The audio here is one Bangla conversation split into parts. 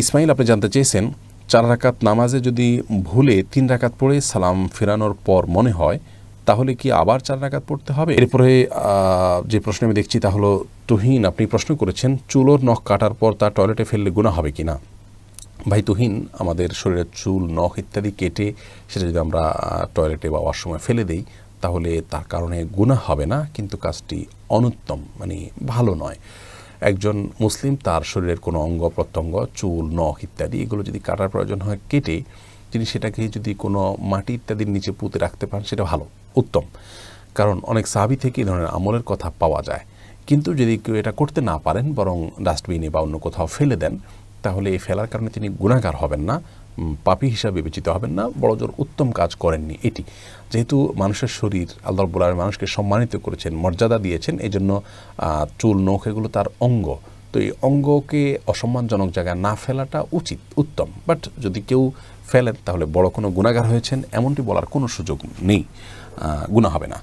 ইসমাইল আপনি জানতে চেয়েছেন 4 রাকাত নামাজে যদি ভুলে 3 রাকাত পড়ে সালাম ফেরানোর পর মনে হয় তাহলে কি আবার 4 রাকাত পড়তে হবে? এরপরে যে প্রশ্ন আমি দেখছি তা হলো তুহিন আপনি প্রশ্ন করেছেন চুলোর নখ কাটার পর তা টয়লেটে ফেললে গুনাহ হবে কিনা। ভাই তুহিন, আমাদের শরীরের চুল নখ ইত্যাদি কেটে সেটা যদি আমরা টয়লেটে বা ওয়াশরুমে ফেলে দিই তাহলে তার কারণে গুনাহ হবে না, কিন্তু কাজটি অনুত্তম মানে ভালো নয়। একজন মুসলিম তার শরীরের কোনো অঙ্গ প্রত্যঙ্গ চুল নখ ইত্যাদি এগুলো যদি কাটার প্রয়োজন হয় কেটে তিনি সেটাকে যদি কোনো মাটি ইত্যাদির নিচে পুঁতে রাখতে পারেন সেটা ভালো, উত্তম। কারণ অনেক সাহাবী থেকে এই ধরনের আমলের কথা পাওয়া যায়। কিন্তু যদি কেউ এটা করতে না পারেন বরং ডাস্টবিনে বা অন্য কোথাও ফেলে দেন তাহলে এই ফেলার কারণে তিনি গুনাহগার হবেন না, পাপী হিসাবে বিবেচিত হবেন না, বড়জোর উত্তম কাজ করেননি। এটি যেহেতু মানুষের শরীর আল্লাহ রাব্বুল আলামিন মানুষকে সম্মানিত করেছেন, মর্যাদা দিয়েছেন, এই জন্য চুল নখ এগুলো তার অঙ্গ, তো এই অঙ্গকে অসম্মানজনক জায়গায় না ফেলাটা উচিত, উত্তম। বাট যদি কেউ ফেলেন তাহলে বড় কোনো গুনাহগার হয়েছেন এমনটি বলার কোনো সুযোগ নেই, গুনাহ হবে না।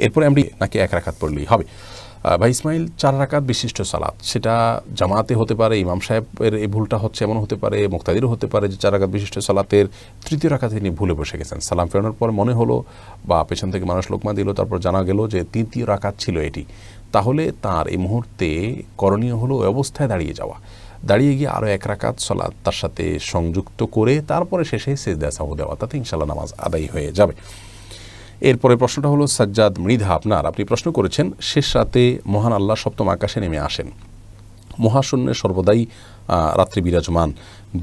এরপরে আমি নাকি 1 রাকাত পড়লেই হবে। ভাই ইসমাইল, 4 রাকাত বিশিষ্ট সালাত সেটা জামাতে হতে পারে, ইমাম সাহেবের এই ভুলটা হচ্ছে এমন হতে পারে, মুক্তাদিরও হতে পারে যে 4 রাকাত বিশিষ্ট সালাতের 3য় রাকাতে তিনি ভুলে বসে গেছেন, সালাম ফেরানোর পর মনে হলো বা পেছন থেকে মানুষ লোকমা দিল, তারপর জানা গেল যে 3য় রাকাত ছিল এটি। তাহলে তার এই মুহূর্তে করণীয় হলো ওই অবস্থায় দাঁড়িয়ে যাওয়া, দাঁড়িয়ে গিয়ে আরও 1 রাকাত সালাত তার সাথে সংযুক্ত করে তারপরে শেষে সিজদা সাহু দেওয়া, তাতে ইনশাআল্লাহ নামাজ আদায় হয়ে যাবে। এরপরে প্রশ্নটা হলো সাজ্জাদ মৃধা আপনি প্রশ্ন করেছেন শেষ রাতে মহান আল্লাহ সপ্তম আকাশে নেমে আসেন, মহাশূন্যে সর্বদাই রাত্রি বিরাজমান,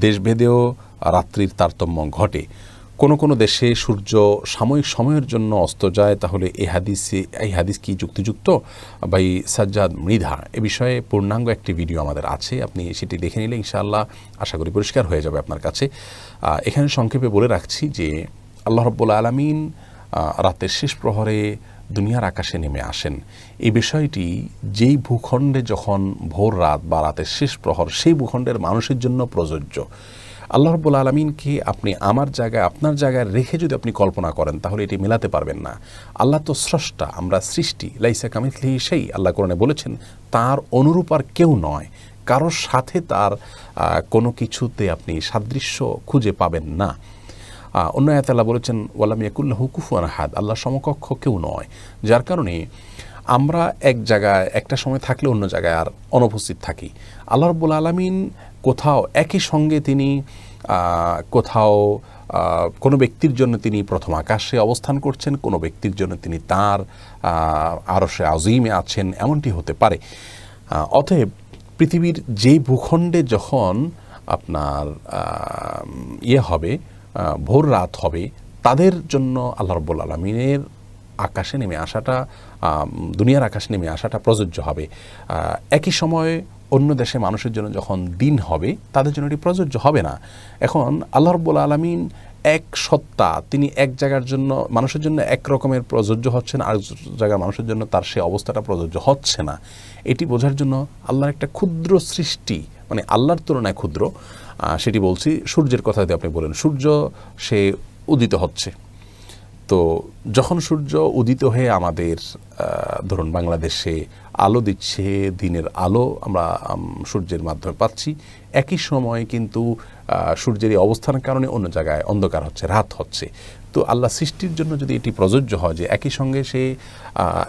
দেশভেদেও রাত্রির তারতম্য ঘটে, কোনো কোনো দেশে সূর্য সাময়িক সময়ের জন্য অস্ত যায়, তাহলে এই হাদিস কি যুক্তিযুক্ত? ভাই সাজ্জাদ মৃধা, এ বিষয়ে পূর্ণাঙ্গ একটি ভিডিও আমাদের আছে, আপনি সেটি দেখে নিলে ইনশাআল্লাহ আশা করি পরিষ্কার হয়ে যাবে আপনার কাছে। এখানে সংক্ষেপে বলে রাখছি যে আল্লাহ রাব্বুল আলামিন রাতের শেষ প্রহরে দুনিয়ার আকাশে নেমে আসেন। এই বিষয়টি যেই ভূখণ্ডে যখন ভোর রাত বা রাতের শেষ প্রহর সেই ভূখণ্ডের মানুষের জন্য প্রযোজ্য। আল্লাহ রাব্বুল আলামিনকে আপনি আমার জায়গায় আপনার জায়গায় রেখে যদি আপনি কল্পনা করেন তাহলে এটি মেলাতে পারবেন না। আল্লাহ তো স্রষ্টা, আমরা সৃষ্টি, লাইসা কামিথলিহি সেই, আল্লাহ কোরআনে বলেছেন তার অনুরূপ আর কেউ নয়, কারোর সাথে তার কোনো কিছুতে আপনি সাদৃশ্য খুঁজে পাবেন না। অন্য আয়াতে আল্লাহ বলেছেন ওয়ালাম ইয়াকুল্লাহু কুফুয়ান আহাদ, আল্লাহ সমকক্ষ কেউ নয়। যার কারণে আমরা এক জায়গায় একটা সময় থাকলে অন্য জায়গায় আর অনুপস্থিত থাকি। আল্লাহ রাব্বুল আলামিন কোথাও একই সঙ্গে তিনি কোথাও কোনো ব্যক্তির জন্য তিনি প্রথম আকাশে অবস্থান করছেন, কোনো ব্যক্তির জন্য তিনি তার আরশে আজিমে আছেন, এমনটি হতে পারে। অতএব পৃথিবীর যেই ভূখণ্ডে যখন আপনার হবে ভোর রাত হবে তাদের জন্য আল্লাহ রাব্বুল আলামিনের আকাশে নেমে আসাটা, দুনিয়ার আকাশে নেমে আসাটা প্রযোজ্য হবে। একই সময়ে অন্য দেশে মানুষের জন্য যখন দিন হবে তাদের জন্য এটি প্রযোজ্য হবে না। এখন আল্লাহ রাব্বুল আলামিন এক সত্তা, তিনি এক জায়গার জন্য মানুষের জন্য এক রকমের প্রযোজ্য হচ্ছেন, আর জায়গার মানুষের জন্য তার সে অবস্থাটা প্রযোজ্য হচ্ছে না। এটি বোঝার জন্য আল্লাহর একটা ক্ষুদ্র সৃষ্টি, মানে আল্লাহর তুলনায় ক্ষুদ্র, সেটি বলছি সূর্যের কথা যদি আপনি বলেন, সূর্য সে উদিত হচ্ছে, তো যখন সূর্য উদিত হয়ে আমাদের ধরুন বাংলাদেশে আলো দিচ্ছে, দিনের আলো আমরা সূর্যের মাধ্যমে পাচ্ছি, একই সময়ে কিন্তু সূর্যের এই অবস্থানের কারণে অন্য জায়গায় অন্ধকার হচ্ছে, রাত হচ্ছে। তো আল্লাহ সৃষ্টির জন্য যদি এটি প্রযোজ্য হয় যে একই সঙ্গে সে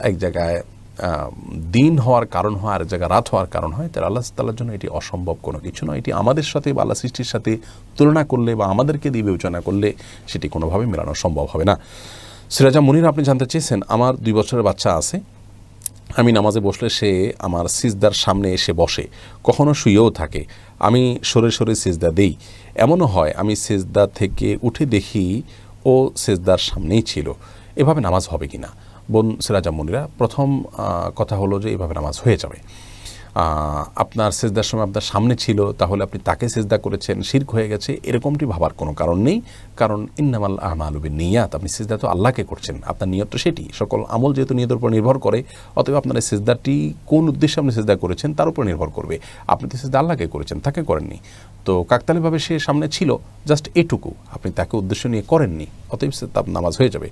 এক জায়গায় দিন হওয়ার কারণ হয় আর এক জায়গায় রাত হওয়ার কারণ হয়, তাহলে আল্লাহ তাআলার জন্য এটি অসম্ভব কোনো কিছু নয়। এটি আমাদের সাথে বা আল্লাহ সৃষ্টির সাথে তুলনা করলে বা আমাদেরকে দিয়ে বিবেচনা করলে সেটি কোনোভাবে মেলানো সম্ভব হবে না। সিরাজা মুনির আপনি জানতে চেয়েছেন আমার 2 বছরের বাচ্চা আছে, আমি নামাজে বসলে সে আমার সিজদার সামনে এসে বসে, কখনো শুয়েও থাকে, আমি সরে সরে সিজদা দেই, এমনও হয় আমি সিজদা থেকে উঠে দেখি ও সিজদার সামনেই ছিল, এভাবে নামাজ হবে কিনা? বোন সিরাজা মুনিরা, প্রথম কথা হলো যে এভাবে নামাজ হয়ে যাবে। আপনার সিজদার সময় আপনার সামনে ছিল, তাহলে আপনি তাকে সিজদা করেছেন, শিরক হয়ে গেছে, এরকমটি ভাবার কোনো কারণ নেই। কারণ ইন্নামাল আমালু বিন্নিয়াত, আপনি সিজদা তো আল্লাহকে করছেন, আপনার নিয়ত তো সেটি, সকল আমল যেহেতু নিয়তের উপর নির্ভর করে, অতএব আপনার এই সিজদাটি কোন উদ্দেশ্যে আপনি সিজদা করেছেন তার উপর নির্ভর করবে। আপনি তো সিজদা আল্লাহকে করেছেন, তাকে করেননি। তো কাকতালীয়ভাবে সে সামনে ছিল, জাস্ট এটুকু আপনি তাকে উদ্দেশ্য নিয়ে করেননি, অতএব তার নামাজ হয়ে যাবে।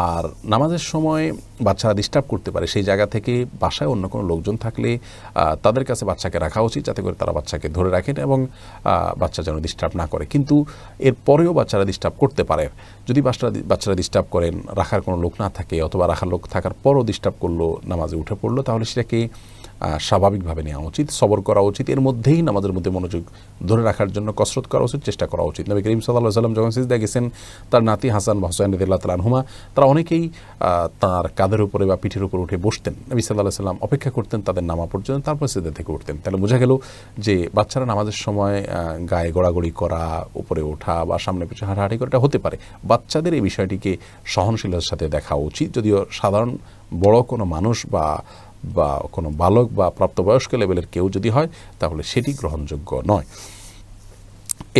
আর নামাজের সময় বাচ্চারা ডিস্টার্ব করতে পারে, সেই জায়গা থেকে বাসায় অন্য কোনো লোকজন থাকলে তাদের কাছে বাচ্চাকে রাখা উচিত, যাতে করে তারা বাচ্চাকে ধরে রাখেন এবং বাচ্চা যেন ডিস্টার্ব না করে। কিন্তু এর পরেও বাচ্চারা ডিস্টার্ব করতে পারে। যদি বাচ্চারা ডিস্টার্ব করেন, রাখার কোনো লোক না থাকে অথবা রাখার লোক থাকার পরও ডিস্টার্ব করলো, নামাজে উঠে পড়লো, তাহলে সেটাকে স্বাভাবিকভাবে নেওয়া উচিত, সবর করা উচিত। এর মধ্যেই নামাজের মধ্যে মনোযোগ ধরে রাখার জন্য কসরত করা উচিত, চেষ্টা করা উচিত। নবী করিম সাল্লাল্লাহু আলাইহি ওয়াসাল্লাম যখন সিজদায় গেছেন, তার নাতি হাসান বা হুসাইন রাদিয়াল্লাহু তাআলা আনহুমা তারা অনেকেই তার কাঁধের উপরে বা পিঠের উপর উঠে বসতেন। নবী সাল্লাল্লাহু আলাইহি ওয়াসাল্লাম অপেক্ষা করতেন তাদের নামা পর্যন্ত, তারপর সিজদা থেকে উঠতেন। তাহলে বোঝা গেল যে বাচ্চারা নামাজের সময় গায়ে গড়াগড়ি করা, উপরে ওঠা বা সামনে পিছনে হাঁটাহাঁটি করা, এটা হতে পারে। বাচ্চাদের এই বিষয়টিকে সহনশীলতার সাথে দেখা উচিত। যদিও সাধারণ বড় কোনো মানুষ বা কোনো বালক বা প্রাপ্তবয়স্ক লেভেলের কেউ যদি হয়, তাহলে সেটি গ্রহণযোগ্য নয়।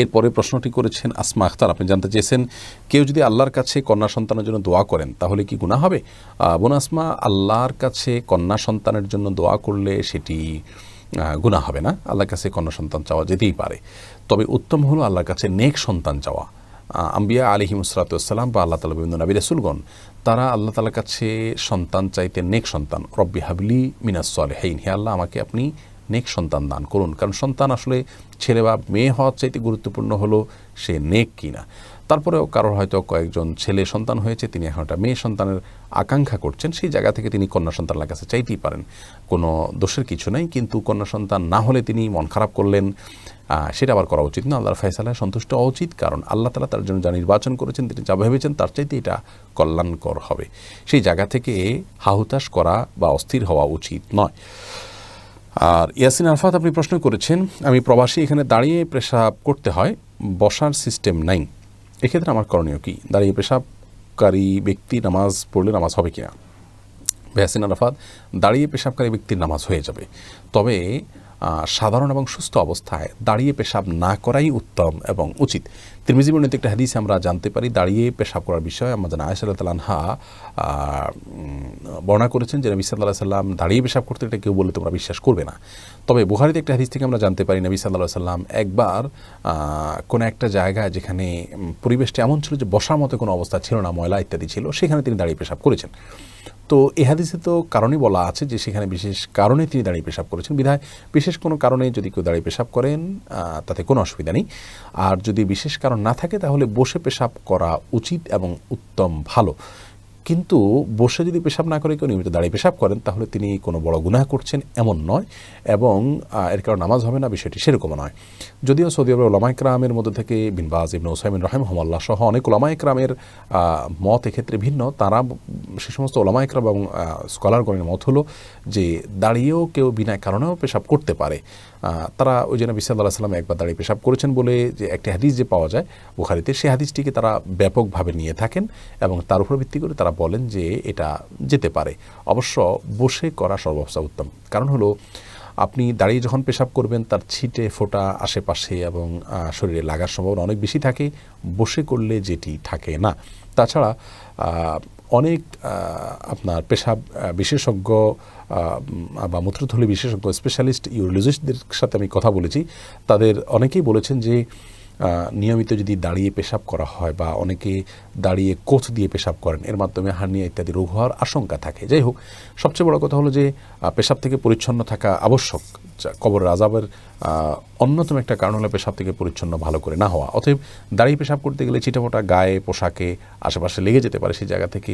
এরপরে প্রশ্নটি করেছেন আসমা আখতার। আপনি জানতে চেয়েছেন, কেউ যদি আল্লাহর কাছে কন্যা সন্তানের জন্য দোয়া করেন তাহলে কি গুনাহ হবে? বোন আসমা, আল্লাহর কাছে কন্যা সন্তানের জন্য দোয়া করলে সেটি গুনাহ হবে না। আল্লাহর কাছে কন্যা সন্তান চাওয়া যেতেই পারে, তবে উত্তম হলো আল্লাহর কাছে নেক সন্তান চাওয়া। আম্বিয়া আলাইহিমুসসালাম বা আল্লাহ তাআলা বিভিন্ন নবী রাসূলগণ তারা আল্লাহ তাআলার কাছে সন্তান চাইতে নেক সন্তান, রব্বি হাবলি মিনাস সালিহিন, হে আল্লাহ আমাকে আপনি নেক সন্তান দান করুন। কারণ সন্তান আসলে ছেলে বা মেয়ে হওয়ার চাইতে গুরুত্বপূর্ণ হলো সে নেক কিনা। তারপরেও কারোর হয়তো কয়েকজন ছেলে সন্তান হয়েছে, তিনি এখন একটা মেয়ে সন্তানের আকাঙ্ক্ষা করছেন, সেই জায়গা থেকে তিনি কন্যা সন্তানের কাছে চাইতেই পারেন, কোনো দোষের কিছু নেই। কিন্তু কন্যা সন্তান না হলে তিনি মন খারাপ করলেন, সেটা আবার করা উচিত না। আল্লাহর ফয়সালায় সন্তুষ্ট হওয়া উচিত, কারণ আল্লাহ তাআলা তার জন্য যা নির্বাচন করেছেন, তিনি যা ভেবেছেন তার চাইতে এটা কল্যাণকর হবে। সেই জায়গা থেকে হাহুতাশ করা বা অস্থির হওয়া উচিত নয়। আর ইয়াসিন আরফাত, আপনি প্রশ্ন করেছেন, আমি প্রবাসী, এখানে দাঁড়িয়ে পেশাব করতে হয়, বসার সিস্টেম নাই, এক্ষেত্রে আমার করণীয় কি? দাঁড়িয়ে পেশাবকারী ব্যক্তি নামাজ পড়লে নামাজ হবে কিনা? ইয়াসিন আরফাত, দাঁড়িয়ে পেশাবকারী ব্যক্তির নামাজ হয়ে যাবে, তবে সাধারণ এবং সুস্থ অবস্থায় দাঁড়িয়ে পেশাব না করাই উত্তম এবং উচিত। তিরমিজি বর্ণিত একটা হাদিসে আমরা জানতে পারি দাঁড়িয়ে পেশাব করার বিষয়ে আমাদের আয়েশা রাদিয়াল্লাহু আনহা বর্ণনা করেছেন যে নবী সাল্লাল্লাহু আলাইহি ওয়াসাল্লাম দাঁড়িয়ে পেশাব করতে, এটা কেউ বললে তোমরা বিশ্বাস করবে না। তবে বুখারীতে একটা হাদিস থেকে আমরা জানতে পারি নবী সাল্লাল্লাহু আলাইহি ওয়াসাল্লাম একবার কোনো একটা জায়গায় যেখানে পরিবেশটা এমন ছিল যে বসার মতো কোনো অবস্থা ছিল না, ময়লা ইত্যাদি ছিল, সেখানে তিনি দাঁড়িয়ে পেশাব করেছেন। তো এই হাদিসে তো কারণই বলা আছে যে সেখানে বিশেষ কারণে তিনি দাঁড়িয়ে পেশাব করেছেন, বিধায় বিশেষ কোনো কারণে যদি কেউ দাঁড়িয়ে পেশাব করেন তাতে কোনো অসুবিধা নেই। আর যদি বিশেষ কারণ না থাকে তাহলে বসে পেশাব করা উচিত এবং উত্তম, ভালো। কিন্তু বসে যদি পেশাব না করে কেউ নিয়মিত দাঁড়িয়ে পেশাব করেন তাহলে তিনি কোনো বড় গুনাহ করছেন এমন নয়, এবং এর কারণে নামাজ হবে না বিষয়টি সেরকমও নয়। যদিও সৌদি আরবের উলামায়ে কেরামের মধ্যে থেকে বিন বাজ, ইবনে উসাইমিন রাহিমাহুল্লাহ সহ অনেক উলামায়ে কেরামের মত এক্ষেত্রে ভিন্ন। তারা সে সমস্ত উলামায়ে কেরাম এবং স্কলারগণের মত হলো যে দাঁড়িয়েও কেউ বিনা কারণেও পেশাব করতে পারে। তারা ওই জন্য নবী সাল্লাল্লাহু আলাইহি ওয়াসাল্লাম একবার দাঁড়িয়ে পেশাব করেছেন বলে যে একটি হাদিস যে পাওয়া যায় বুখারীতে, সেই হাদিসটিকে তারা ব্যাপকভাবে নিয়ে থাকেন এবং তার উপর ভিত্তি করে তারা বলেন যে এটা যেতে পারে। অবশ্য বসে করা সর্বাবস্থা উত্তম, কারণ হলো আপনি দাঁড়িয়ে যখন পেশাব করবেন তার ছিটে ফোঁটা আশেপাশে এবং শরীরে লাগার সম্ভাবনা অনেক বেশি থাকে, বসে করলে যেটি থাকে না। তাছাড়া অনেক আপনার পেশাব বিশেষজ্ঞ বা মূত্রথলি বিশেষজ্ঞ স্পেশালিস্ট ইউরোলজিস্টদের সাথে আমি কথা বলেছি, তাদের অনেকেই বলেছেন যে নিয়মিত যদি দাঁড়িয়ে পেশাব করা হয় বা অনেকে দাঁড়িয়ে কোচ দিয়ে পেশাব করেন, এর মাধ্যমে হার্নিয়া ইত্যাদি রোগ হওয়ার আশঙ্কা থাকে। যাই হোক, সবচেয়ে বড় কথা হলো যে পেশাব থেকে পরিচ্ছন্ন থাকা আবশ্যক। কবরের আযাবের অন্যতম একটা কারণ হলো পেশাব থেকে পরিচ্ছন্ন ভালো করে না হওয়া। অতএব দাঁড়িয়ে পেশাব করতে গেলে ছিটেফোঁটা গায়ে, পোশাকে, আশেপাশে লেগে যেতে পারে, সেই জায়গা থেকে